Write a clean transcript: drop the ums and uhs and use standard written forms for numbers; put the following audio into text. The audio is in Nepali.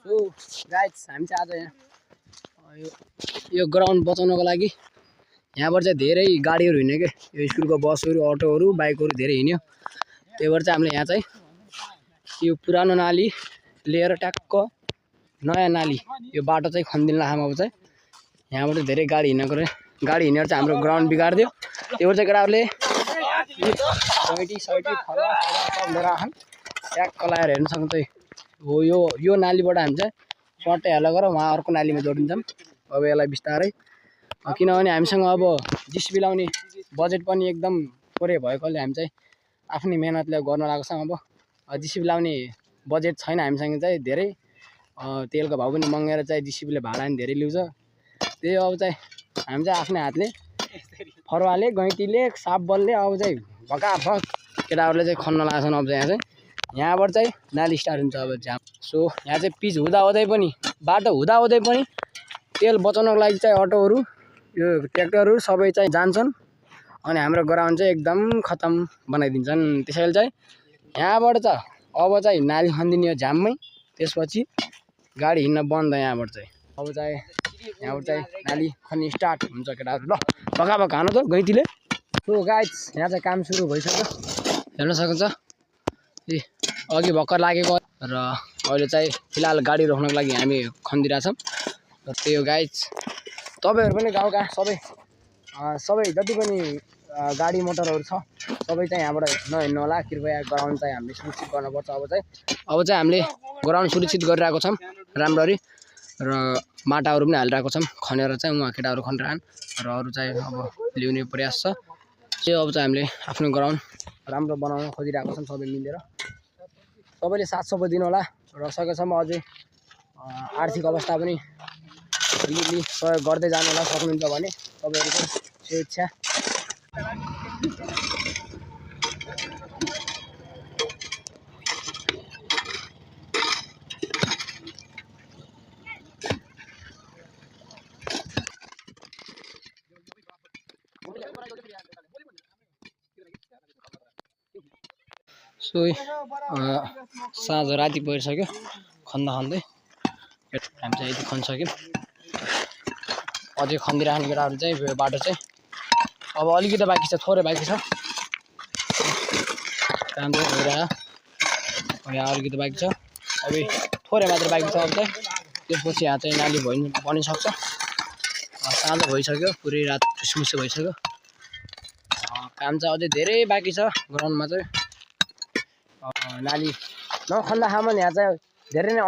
सो गाइस हामी चाहिँ आज यहाँ यो ग्राउन्ड बचाउनको लागि यहाँबाट चाहिँ धेरै गाडीहरू हिँड्यो के यो स्कुलको बसहरू अटोहरू बाइकहरू धेरै हिँड्यो। त्यही भएर चाहिँ हामीले यहाँ चाहिँ यो पुरानो नाली लिएर ट्याक्क नयाँ नाली यो बाटो चाहिँ खन्दिन लामा अब चाहिँ यहाँबाट धेरै गाडी हिँडेर चाहिँ हाम्रो ग्राउन्ड बिगार्दियो। त्यही भएर चाहिँ केटाहरूले गैँटी सैटी फला सब लिएर आछन् ट्याक्क लाएर हेर्न सक्नुहुन्छ। हो यो नालीबाट हामी चाहिँ सर्टै हेला गरेर वहाँ अर्को नालीमा जोडिन्छौँ अब यसलाई बिस्तारै, किनभने हामीसँग अब जिसिबी लाउने बजेट पनि एकदम थोरै भएकोले हामी चाहिँ आफ्नै मेहनतले गर्न लागेको छौँ। अब जिसिबी लाउने बजेट छैन हामीसँग चाहिँ धेरै तेलको भाउ पनि मँगेर चाहिँ जिसिबीले भाडा पनि धेरै लिन्छ। त्यही अब चाहिँ हामी चाहिँ आफ्नै हातले फरुवाले गैँटीले सापबलले अब चाहिँ भकाभक केटाहरूले चाहिँ खन्न लागेको छन्। अब चाहिँ यहाँबाट चाहिँ नाली स्टार्ट हुन्छ अब जाम। सो यहाँ चाहिँ पिच हुँदाहुँदै पनि बाटो हुँदाहुँदै पनि तेल बचाउनको लागि चाहिँ अटोहरू यो ट्र्याक्टरहरू सबै चाहिँ जान्छन् अनि हाम्रो ग्राउन्ड चाहिँ एकदम खतम बनाइदिन्छन्। त्यसैले चाहिँ यहाँबाट चाहिँ अब चाहिँ नाली खनिदिने जाममै, त्यसपछि गाडी हिँड्न बन्द यहाँबाट चाहिँ। अब चाहिँ यहाँबाट चाहिँ नाली खन्ने स्टार्ट हुन्छ केटाहरू। ल भकाभक हानु त गैँतीले। सो गाइस यहाँ चाहिँ काम सुरु भइसक्यो हेर्न सक्नुहुन्छ। ए अघि भर्खर लागेको र अहिले चाहिँ फिलहाल गाडी रोक्नको लागि हामी खनिदिरहेछौँ। र त्यही हो गाइस, तपाईँहरू पनि गाउँका सबै जति पनि गाडी मोटरहरू छ सबै चाहिँ यहाँबाट नहिँड्नु होला कृपया। ग्राउन्ड चाहिँ हामीले सुरक्षित गर्नुपर्छ। अब चाहिँ हामीले ग्राउन्ड सुरक्षित गरिरहेको छौँ राम्ररी र माटाहरू पनि हालिरहेको छौँ खनेर चाहिँ उहाँ केटाहरू खनिरहन् र अरू चाहिँ अब ल्याउने प्रयास छ। त्यो अब चाहिँ हामीले आफ्नो ग्राउन्ड राम्रो बनाउन खोजिरहेको छौँ सबै मिलेर। सबैले साथ सपोर्ट दिनु होला र सकेसम्म अझै आर्थिक अवस्था पनि अलिअलि सहयोग गर्दै जानु होला सक्नुहुन्छ भने तपाईँहरूको स्वेच्छा। सो साँझ राति परिसक्यो खन्दा हामी चाहिँ यति खनिसक्यौँ। अझै खनिदिइराख्ने केटाहरू चाहिँ बाटो चाहिँ अब अलिकति बाँकी छ, थोरै बाँकी छ, काम चाहिँ भइरह्यो। यहाँ अलिकति बाँकी छ, अब थोरै मात्र बाँकी छ। अब चाहिँ त्यसपछि यहाँ चाहिँ नाली बनिसक्छ। साँझ भइसक्यो, पुरै रात ठुसमुसे भइसक्यो। काम चाहिँ अझै धेरै बाँकी छ ग्राउन्डमा चाहिँ। नाली नखन्दासम्म यहाँ चाहिँ धेरै नै